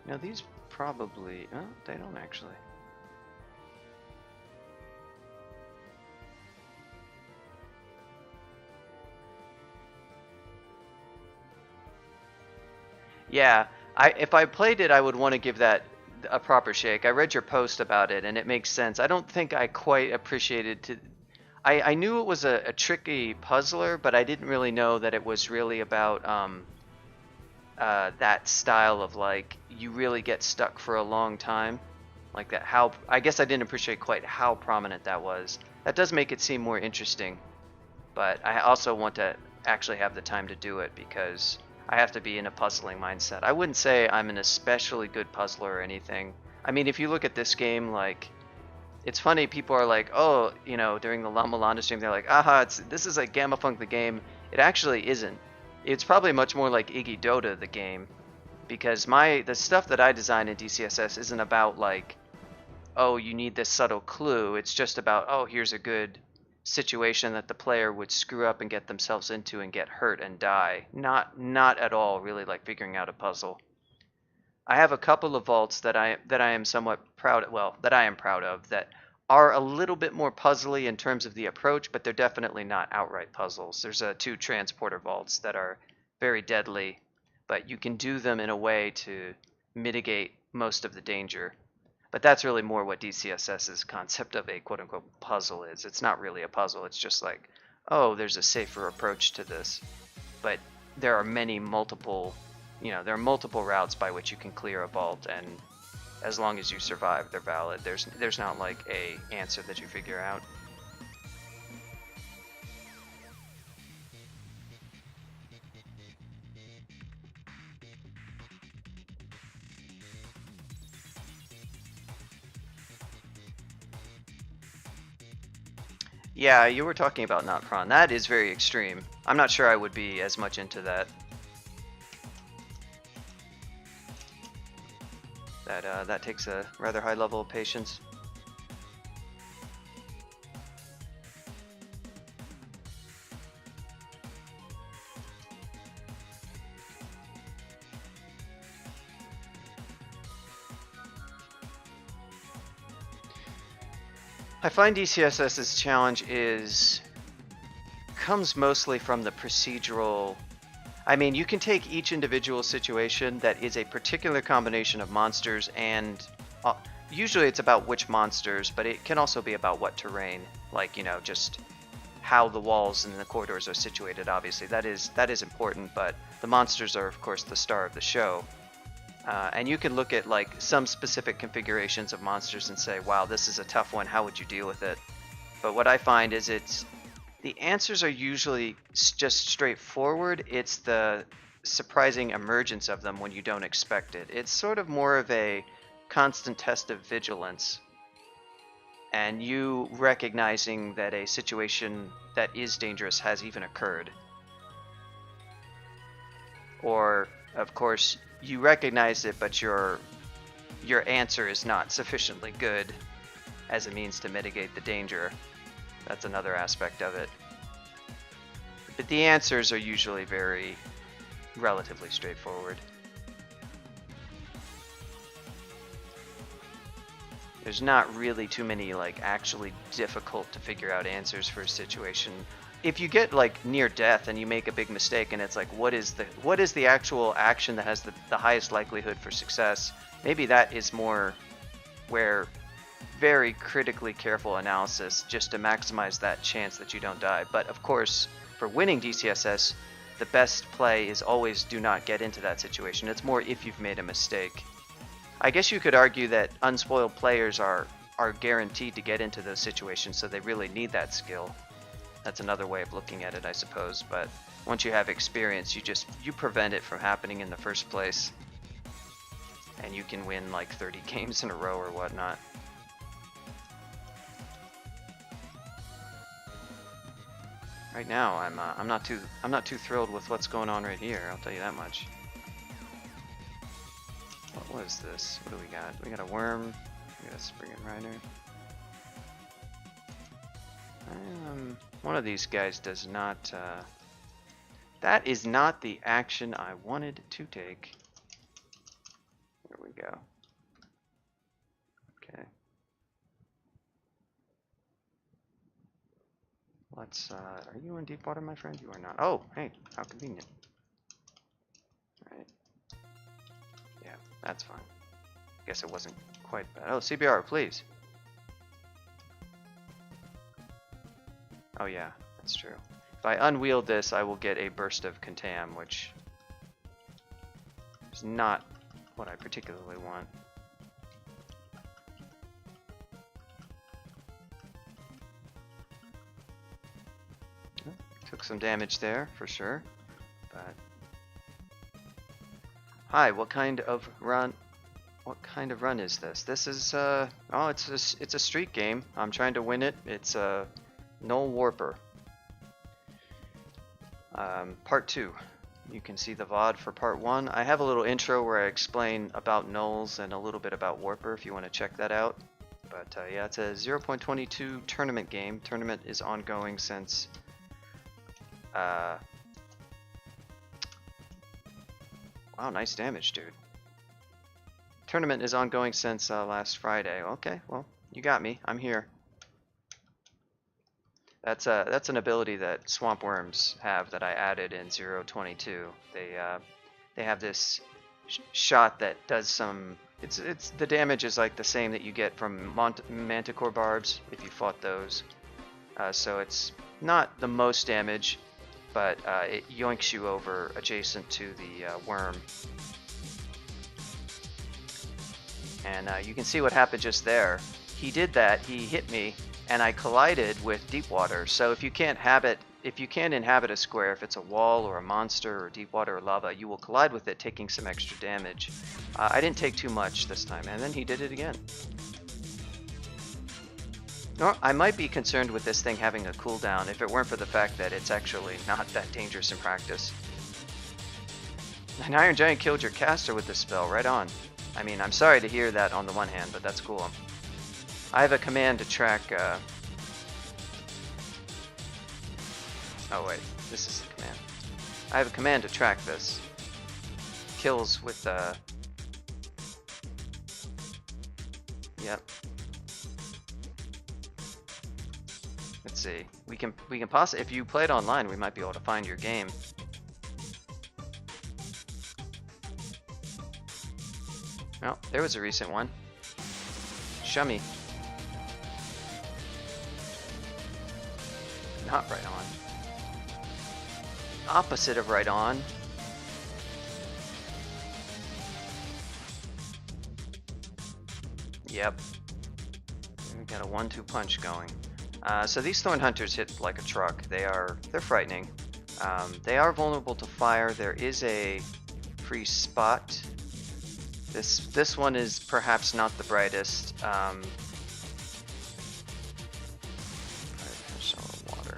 Now these probably, oh, they don't actually. Yeah, if I played it, I would want to give that a proper shake. I read your post about it, and it makes sense. I don't think I quite appreciated to. I knew it was a tricky puzzler, but I didn't really know that it was really about that style of like you really get stuck for a long time, like that. How I guess I didn't appreciate quite how prominent that was. That does make it seem more interesting, but I also want to actually have the time to do it because I have to be in a puzzling mindset. I wouldn't say I'm an especially good puzzler or anything. I mean, if you look at this game, like, it's funny, people are like, oh, you know, during the Llama Landa stream, they're like, aha, this is like Gamma Funk the game. It actually isn't. It's probably much more like Iggy Dota the game because the stuff that I design in DCSS isn't about like, oh, you need this subtle clue. It's just about, oh, here's a good situation that the player would screw up and get themselves into and get hurt and die. Not at all really like figuring out a puzzle. I have a couple of vaults that I am somewhat proud of, well, that I am proud of that are a little bit more puzzly in terms of the approach, but they're definitely not outright puzzles. There's two transporter vaults that are very deadly, but you can do them in a way to mitigate most of the danger. But that's really more what DCSS's concept of a quote unquote puzzle is. It's not really a puzzle, it's just like, oh, there's a safer approach to this. But there are there are multiple routes by which you can clear a vault, and as long as you survive, they're valid. There's not like a answer that you figure out. Yeah, you were talking about not prawn. That is very extreme. I'm not sure I would be as much into that. That takes a rather high level of patience. I find DCSS's challenge comes mostly from the procedural. I mean, you can take each individual situation that is a particular combination of monsters and usually it's about which monsters, but it can also be about what terrain, like, you know, just how the walls and the corridors are situated. Obviously, that is important, but the monsters are of course the star of the show. And you can look at like some specific configurations of monsters and say, wow, this is a tough one, how would you deal with it? But what I find is the answers are usually just straightforward. It's the surprising emergence of them when you don't expect it. It's sort of more of a constant test of vigilance and you recognizing that a situation that is dangerous has even occurred. Or, of course, you recognize it, but your answer is not sufficiently good as a means to mitigate the danger. That's another aspect of it. But the answers are usually relatively straightforward. There's not really too many like actually difficult to figure out answers for a situation. If you get like near death and you make a big mistake and it's like what is the actual action that has the highest likelihood for success, maybe that is more where very critically careful analysis just to maximize that chance that you don't die. But of course, for winning DCSS, the best play is always do not get into that situation. It's more if you've made a mistake. I guess you could argue that unspoiled players are guaranteed to get into those situations, so they really need that skill. That's another way of looking at it, I suppose. But once you have experience, you prevent it from happening in the first place, and you can win like 30 games in a row or whatnot. Right now, I'm not too thrilled with what's going on right here. I'll tell you that much. What was this? What do we got? We got a worm. We got a springing rider. One of these guys does not. That is not the action I wanted to take. Here we go. Okay. Let's, are you in deep water, my friend? You are not. Oh, hey, how convenient. Alright. Yeah, that's fine. Guess it wasn't quite bad. Oh, CBR, please. Oh yeah, that's true. If I unwield this, I will get a burst of Contam, which is not what I particularly want. Took some damage there, for sure. But hi, what kind of run? What kind of run is this? This is oh, it's a street game. I'm trying to win it. It's a Gnoll Warper. Part 2. You can see the VOD for part 1. I have a little intro where I explain about Gnolls and a little bit about Warper if you want to check that out. But yeah, it's a 0.22 tournament game. Tournament is ongoing since wow, nice damage, dude. Tournament is ongoing since last Friday. Okay, well, you got me. I'm here. That's an ability that swamp worms have that I added in 0.22. They have this shot that does some. It's the damage is like the same that you get from manticore barbs if you fought those. So it's not the most damage, but it yoinks you over adjacent to the worm. And you can see what happened just there. He did that. He hit me, and I collided with deep water. So if you can't inhabit a square, if it's a wall or a monster or deep water or lava, you will collide with it, taking some extra damage. I didn't take too much this time, and then he did it again. I might be concerned with this thing having a cooldown if it weren't for the fact that it's actually not that dangerous in practice. An Iron Giant killed your caster with this spell, right on. I mean, I'm sorry to hear that on the one hand, but that's cool. I have a command to track, oh wait, this is the command. I have a command to track this. Kills with, yep. Let's see. We can possibly, if you play it online, we might be able to find your game. Oh, there was a recent one. Shummy. Not right on. Opposite of right on. Yep. We got a 1-2 punch going. So these Thorn Hunters hit like a truck. They're frightening. They are vulnerable to fire. There is a free spot. This one is perhaps not the brightest. Water.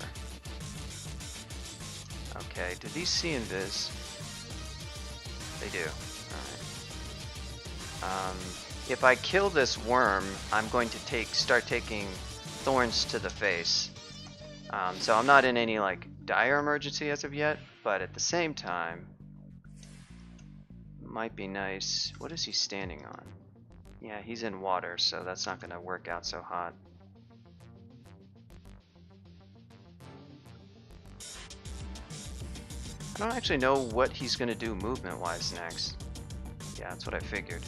Okay, do these see invis? They do. Alright. If I kill this worm, I'm going to start taking thorns to the face. So I'm not in any like dire emergency as of yet, but at the same time, might be nice. What is he standing on? Yeah, he's in water, so that's not going to work out so hot. I don't actually know what he's going to do movement-wise next. Yeah, that's what I figured.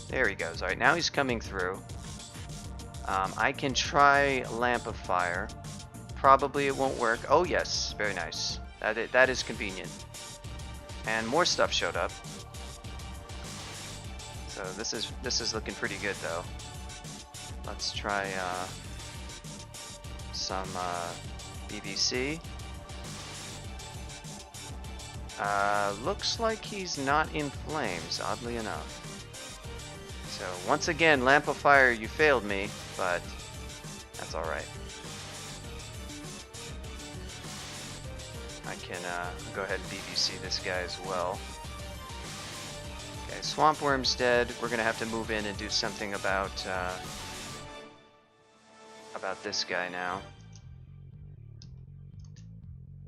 There he goes. Alright, now he's coming through. I can try Lamp of Fire. Probably it won't work. Oh yes, very nice. That is convenient. And more stuff showed up. So this is looking pretty good though. Let's try some BBC. Looks like he's not in flames, oddly enough. So once again, Lamp of Fire, you failed me, but that's alright. I can go ahead and BBC this guy as well. Okay, Swamp Worm's dead. We're gonna have to move in and do something about this guy now.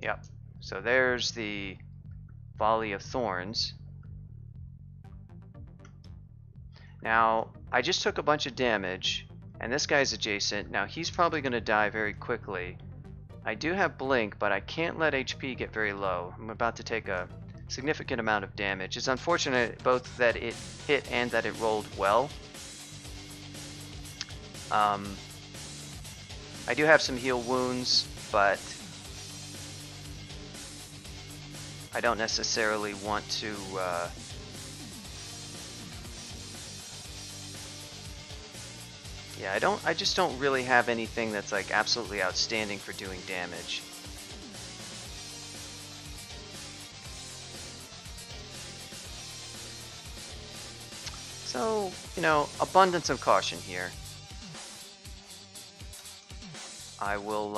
Yep. So there's the Volley of Thorns. Now, I just took a bunch of damage, and this guy's adjacent. Now, he's probably going to die very quickly. I do have Blink, but I can't let HP get very low. I'm about to take a significant amount of damage. It's unfortunate both that it hit and that it rolled well. I do have some heal wounds, but I don't necessarily want to yeah, I just don't really have anything that's like absolutely outstanding for doing damage. So, you know, abundance of caution here. I will,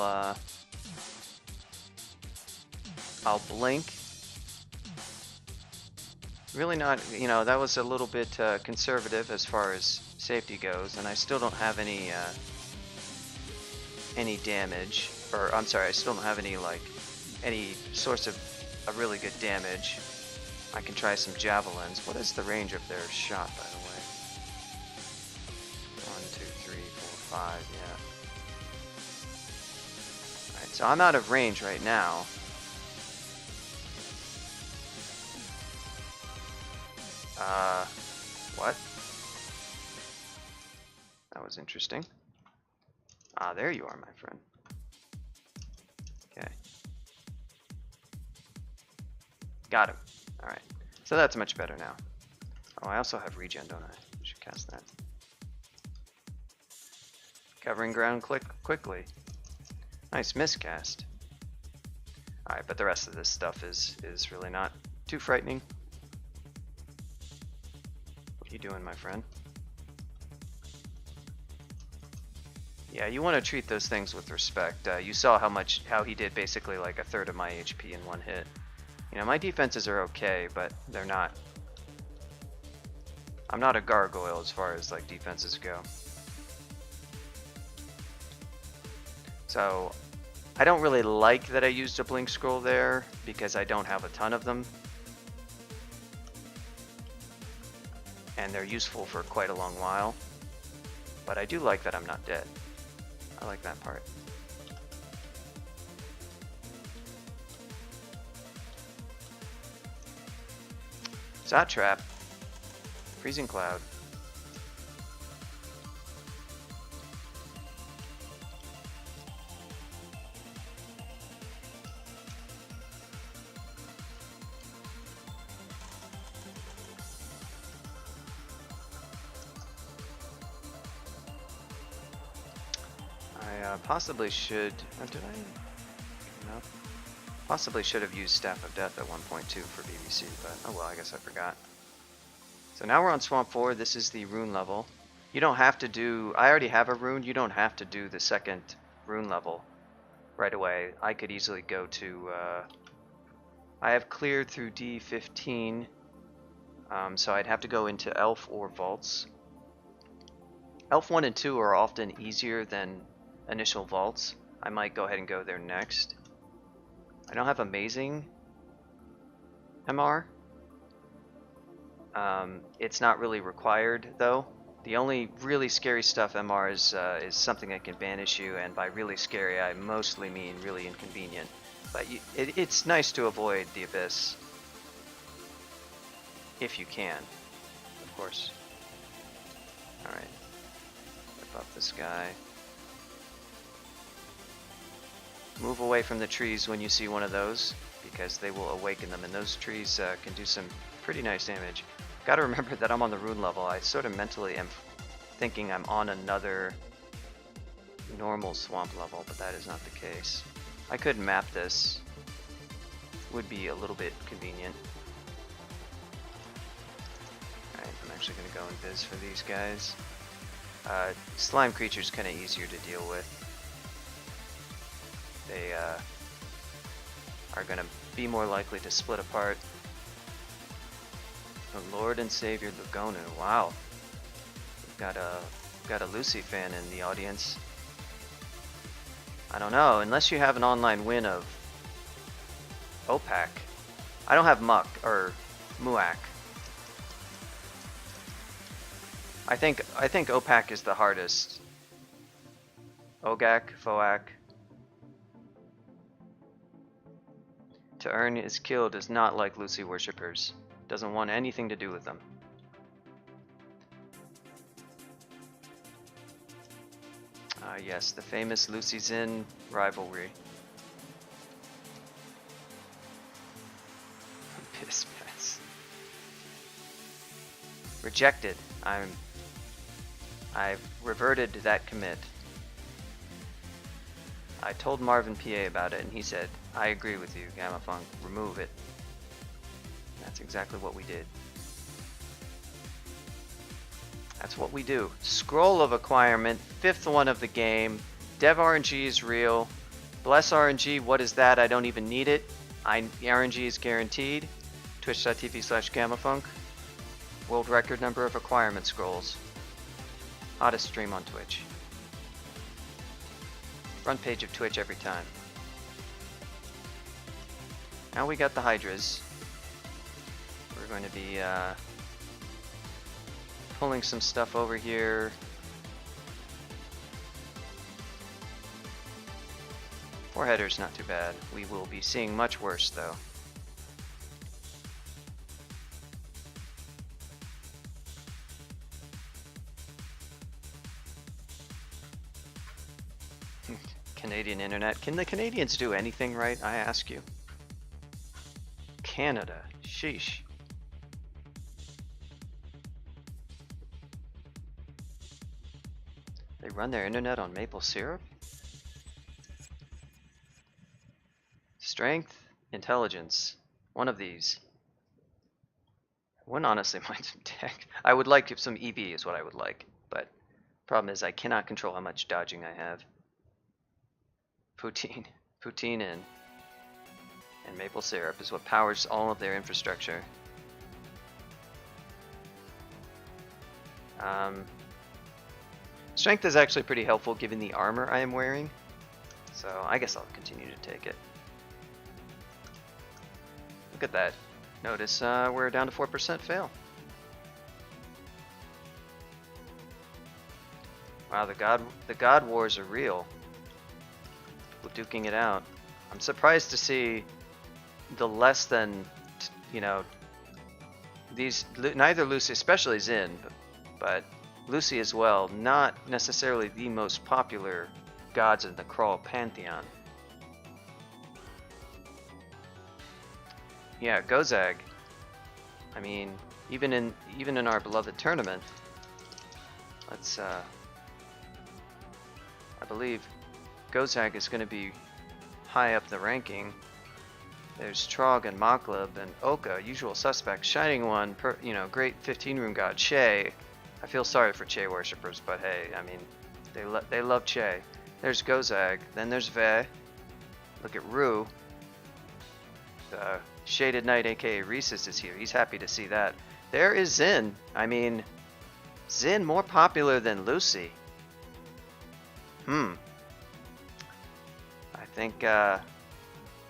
I'll blink. Really not, you know, that was a little bit conservative as far as safety goes, and I still don't have any damage, or I'm sorry, I still don't have any any source of a really good damage. I can try some javelins. What is the range of their shot, by the way? 1, 2, 3, 4, 5, yeah. Alright, so I'm out of range right now. What? That was interesting. Ah, there you are, my friend. Okay. Got him. Alright. So that's much better now. Oh, I also have regen, don't I? I should cast that. Covering ground quickly. Nice miscast. Alright, but the rest of this stuff is really not too frightening. What are you doing, my friend? Yeah, you want to treat those things with respect. You saw how he did basically like a third of my HP in one hit. You know, my defenses are okay, but they're not. I'm not a gargoyle as far as like defenses go. So, I don't really like that I used a blink scroll there because I don't have a ton of them. And they're useful for quite a long while. But I do like that I'm not dead. I like that part. Zot Trap. Freezing Cloud. Possibly should. Did I? No. Possibly should have used Staff of Death at 1.2 for BBC, but oh well, I guess I forgot. So now we're on Swamp 4. This is the rune level. You don't have to do. I already have a rune. You don't have to do the second rune level right away. I could easily go to. I have cleared through D15, so I'd have to go into Elf or Vaults. Elf 1 and 2 are often easier than initial vaults. I might go ahead and go there next. I don't have amazing MR. It's not really required though. The only really scary stuff MR is something that can banish you, and by really scary I mostly mean really inconvenient. But it's nice to avoid the abyss if you can, of course. All right, rip up this guy. Move away from the trees when you see one of those, because they will awaken them, and those trees can do some pretty nice damage. Gotta remember that I'm on the rune level. I sort of mentally am thinking I'm on another normal swamp level, but that is not the case. I could map this. Would be a little bit convenient. Alright, I'm actually going to go in Viz for these guys. Slime creature's kind of easier to deal with. They are going to be more likely to split apart. The Lord and Savior Lugonu. Wow. We've got a Lucy fan in the audience. I don't know, unless you have an online win of Opak. I don't have Muck or Muak. I think Opak is the hardest. Ogak, Foak. To earn his kill does not like Lucy worshippers. Doesn't want anything to do with them. Yes, the famous Lucy Zin rivalry. Piss mess. Rejected. I've reverted to that commit. I told Marvin PA about it and he said, I agree with you, Gamma Funk, remove it. That's exactly what we did. That's what we do. Scroll of Acquirement, 5th one of the game. Dev RNG is real. Bless RNG, what is that? I don't even need it. RNG is guaranteed. Twitch.tv/GammaFunk. World record number of acquirement scrolls. Hottest stream on Twitch. Front page of Twitch every time. Now we got the Hydras. We're going to be pulling some stuff over here. Four headers, not too bad. We will be seeing much worse though. Canadian internet. Can the Canadians do anything right, I ask you? Canada. Sheesh. They run their internet on maple syrup? Strength, intelligence. One of these. I wouldn't honestly mind some tech. I would like some EV is what I would like, but problem is I cannot control how much dodging I have. Poutine. Poutine and maple syrup is what powers all of their infrastructure. Strength is actually pretty helpful given the armor I am wearing, so I guess I'll continue to take it. Look at that. Notice we're down to 4% fail. Wow, the God Wars are real. People duking it out. I'm surprised to see the less than, you know, these, neither Lucy, especially Zin, but Lucy as well, not necessarily the most popular gods in the Crawl pantheon. Yeah, Gozag. I mean, even in our beloved tournament, let's I believe Gozag is going to be high up the ranking. There's Trog and Maklub and Oka, usual suspects. Shining One, great 15-room god Che. I feel sorry for Che worshippers, but hey, I mean, they love Che. There's Gozag, then there's Ve. Look at Ru. The Shaded Knight, aka Rhesus, is here. He's happy to see that. There is Zin. I mean, Zin more popular than Lucy. I think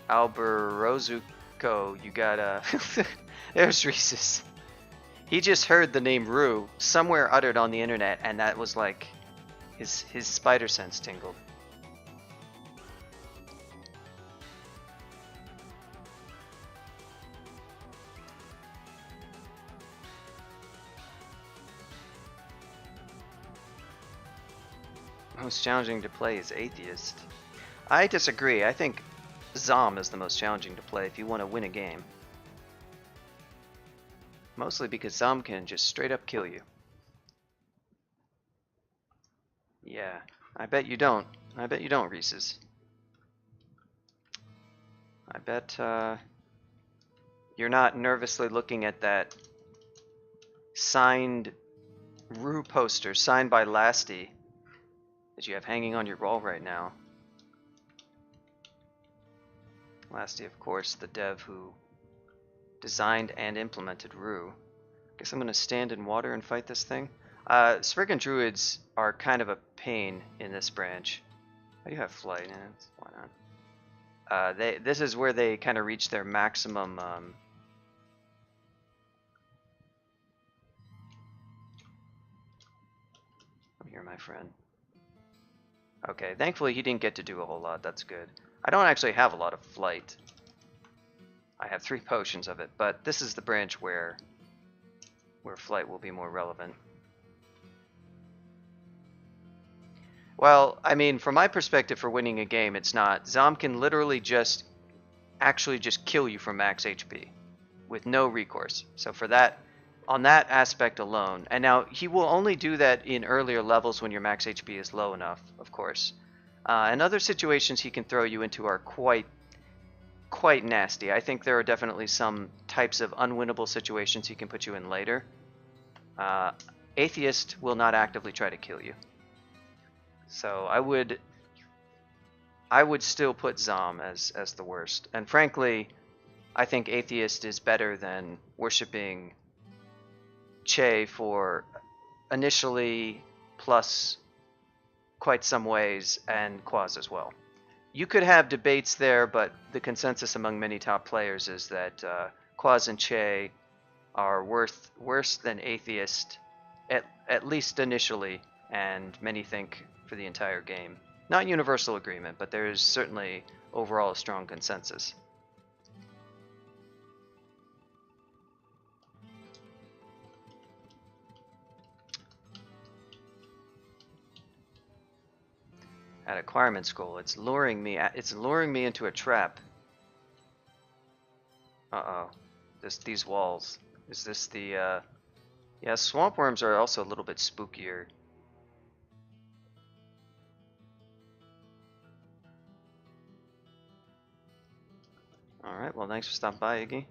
Alberozuko, you got there's Rhesus. He just heard the name Ru somewhere uttered on the internet, and that was like his spider sense tingled. Most challenging to play is Atheist. I disagree. I think Zom is the most challenging to play if you want to win a game. Mostly because Zom can just straight up kill you. Yeah, I bet you don't. I bet you don't, Reese's. I bet you're not nervously looking at that signed Rue poster, signed by Lasty, that you have hanging on your wall right now. Lasty, of course, the dev who designed and implemented Rue. Guess I'm gonna stand in water and fight this thing. Spriggan Druids are kind of a pain in this branch. I do have flight, why This is where they kind of reach their maximum. Come here, my friend. Okay, thankfully he didn't get to do a whole lot. That's good. I don't actually have a lot of flight. I have 3 potions of it, but this is the branch where flight will be more relevant. Well, I mean, from my perspective for winning a game, it's not. Zom can literally just kill you from max HP with no recourse. So for that, on that aspect alone, and now he will only do that in earlier levels when your max HP is low enough, of course. And other situations he can throw you into are quite nasty. I think there are definitely some types of unwinnable situations he can put you in later. Atheist will not actively try to kill you. So I would still put Zom as the worst. And frankly, I think Atheist is better than worshipping Che for initially plus quite some ways, and Quaz as well. You could have debates there, but the consensus among many top players is that Quaz and Che are worse than Atheist, at least initially, and many think for the entire game. Not universal agreement, but there is certainly overall a strong consensus. At acquirement school, it's luring me into a trap. Uh-oh. These walls. Is this the yeah, swamp worms are also a little bit spookier. Alright, well thanks for stopping by, Iggy.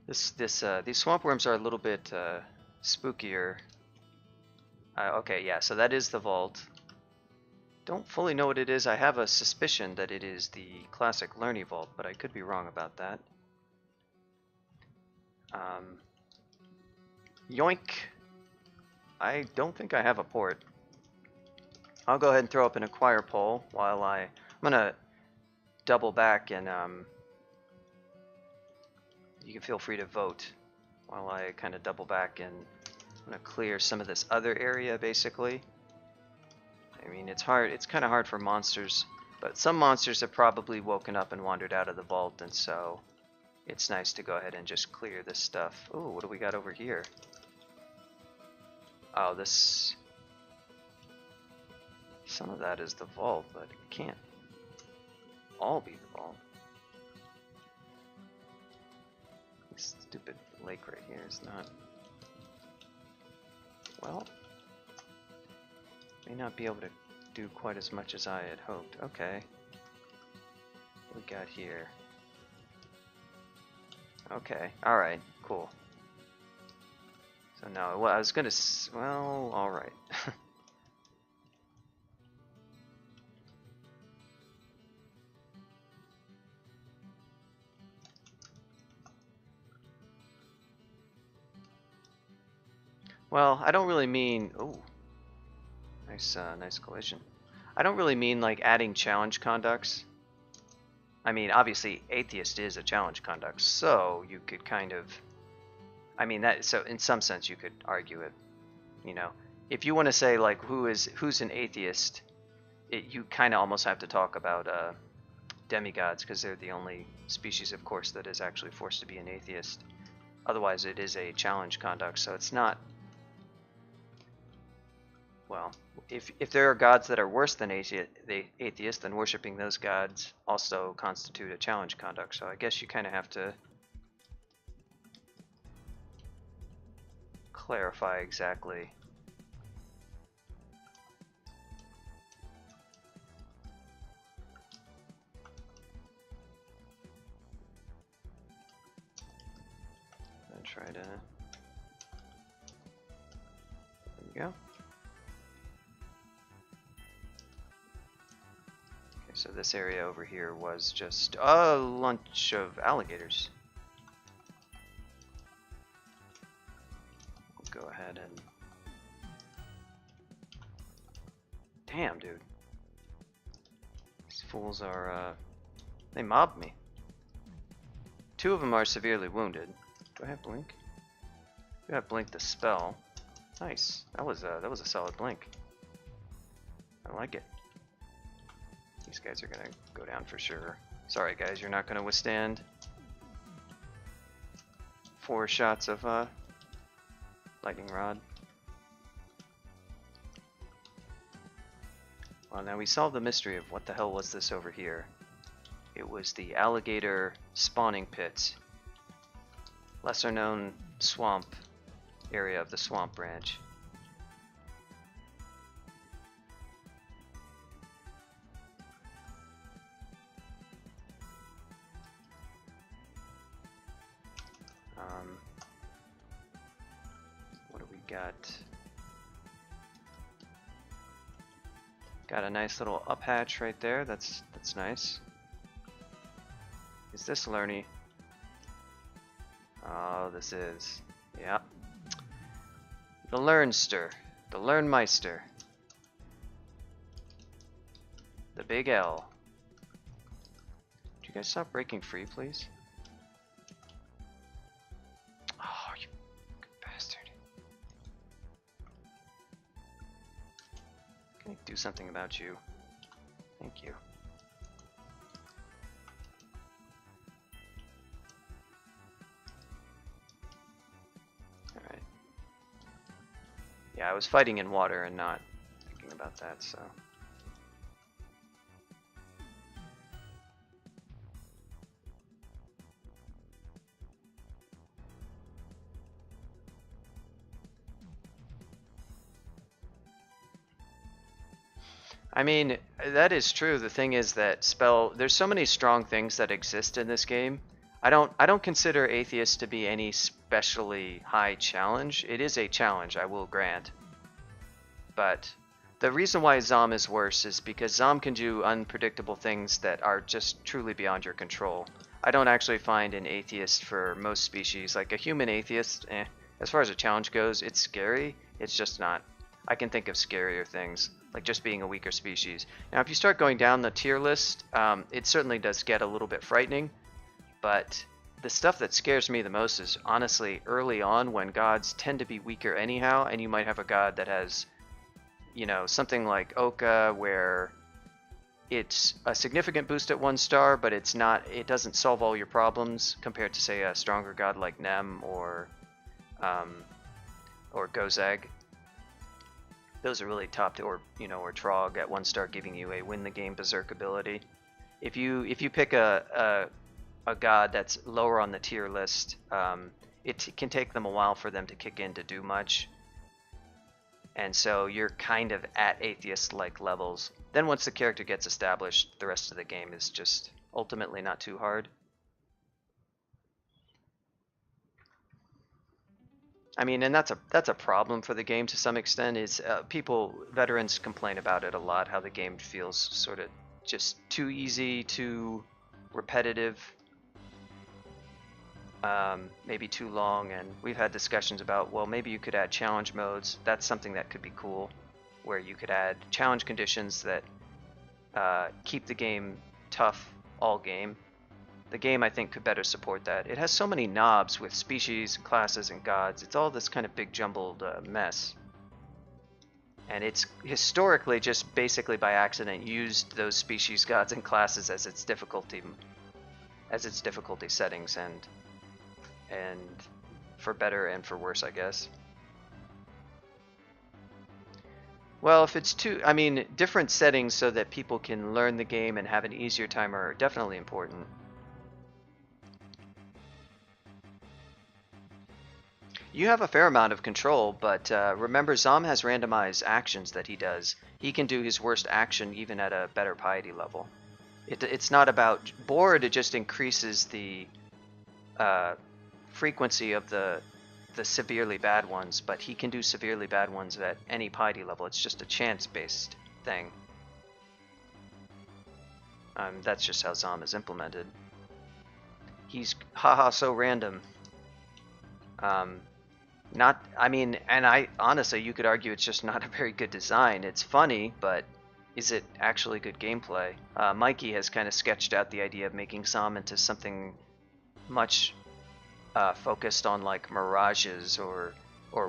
These swamp worms are a little bit spookier. Okay, yeah, so that is the vault. Don't fully know what it is. I have a suspicion that it is the classic Lerny vault, but I could be wrong about that. Yoink! I don't think I have a port. I'll go ahead and throw up an acquire poll while I'm gonna double back, and you can feel free to vote while I kind of double back, and I'm gonna clear some of this other area basically. I mean, it's kind of hard for monsters, but some monsters have probably woken up and wandered out of the vault, and so it's nice to go ahead and just clear this stuff. Ooh, what do we got over here? Oh, some of that is the vault, but it can't all be the vault. This stupid lake right here is not... Well, may not be able to do quite as much as I had hoped. Okay. What we got here? Okay. Alright. Cool. So no, well, I was gonna... Well, alright. Well, I don't really mean... Ooh. Nice collision. I don't really mean like adding challenge conducts. I mean, obviously, Atheist is a challenge conduct, so you could kind of... I mean, so in some sense you could argue it, you know. If you want to say like who's an atheist, you kind of almost have to talk about demigods, because they're the only species, of course, that is actually forced to be an atheist. Otherwise, it is a challenge conduct, so it's not... Well, if there are gods that are worse than atheist, then worshipping those gods also constitute a challenge conduct. So I guess you kind of have to clarify exactly. I'll try to... There we go. So this area over here was just a lunch of alligators. We'll go ahead and... Damn, dude. These fools are, they mobbed me. 2 of them are severely wounded. Do I have blink? I have blink the spell. Nice. That was a solid blink. I like it. These guys are gonna go down for sure. Sorry guys, you're not gonna withstand 4 shots of lightning rod. Well, now we solved the mystery of what the hell was this over here. It was the alligator spawning pit. Lesser known swamp area of the swamp branch. What do we got? Got a nice little up hatch right there. That's nice. Is this Lerny? Oh, this is. Yeah. The Lernster. The Lernmeister. The Big L. Would you guys stop breaking free, please? Oh, you bastard. Can I do something about you? Thank you. Alright. Yeah, I was fighting in water and not thinking about that, so. I mean, that is true. The thing is that there's so many strong things that exist in this game. I don't consider Atheist to be any especially high challenge. It is a challenge, I will grant. But the reason why Zom is worse is because Zom can do unpredictable things that are just truly beyond your control. I don't actually find an Atheist for most species, like a human Atheist, as far as a challenge goes, it's scary. It's just not. I can think of scarier things, like just being a weaker species. Now, if you start going down the tier list, it certainly does get a little bit frightening, but the stuff that scares me the most is honestly early on when gods tend to be weaker anyhow, and you might have a god that has, you know, something like Oka where it's a significant boost at 1 star, but it doesn't solve all your problems compared to, say, a stronger god like Nem or Gozag. Those are really top, or Trog at 1 star, giving you a win the game berserk ability. If you pick a god that's lower on the tier list, it can take them a while for them to kick in to do much, and so you're kind of at Atheist-like levels. Then once the character gets established, the rest of the game is just ultimately not too hard. I mean, and that's a problem for the game to some extent. Is veterans complain about it a lot, how the game feels sort of just too easy, too repetitive, maybe too long. And we've had discussions about, well, maybe you could add challenge modes. That's something that could be cool, where you could add challenge conditions that keep the game tough all game. The game, I think, could better support that. It has so many knobs with species, classes, and gods. It's all this kind of big jumbled mess. And it's historically just basically by accident used those species, gods, and classes as its difficulty settings, and for better and for worse, I guess. Well, if it's I mean, different settings so that people can learn the game and have an easier time are definitely important. You have a fair amount of control, but remember, Zom has randomized actions that he does. He can do his worst action even at a better piety level. It's not about board, it just increases the frequency of the severely bad ones, but he can do severely bad ones at any piety level. It's just a chance-based thing. That's just how Zom is implemented. He's haha so random. I mean, and honestly, you could argue it's just not a very good design. It's funny, but is it actually good gameplay? Mikey has kind of sketched out the idea of making Zom into something much focused on like mirages or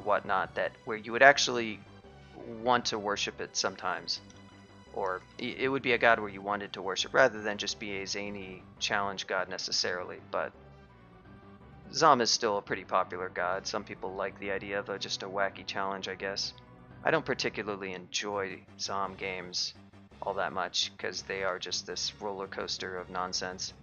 whatnot, that where you would actually want to worship it sometimes, or it would be a god where you wanted to worship rather than just be a zany challenge god necessarily. But Zom is still a pretty popular god. Some people like the idea of just a wacky challenge, I guess. I don't particularly enjoy Zom games all that much because they are just this roller coaster of nonsense.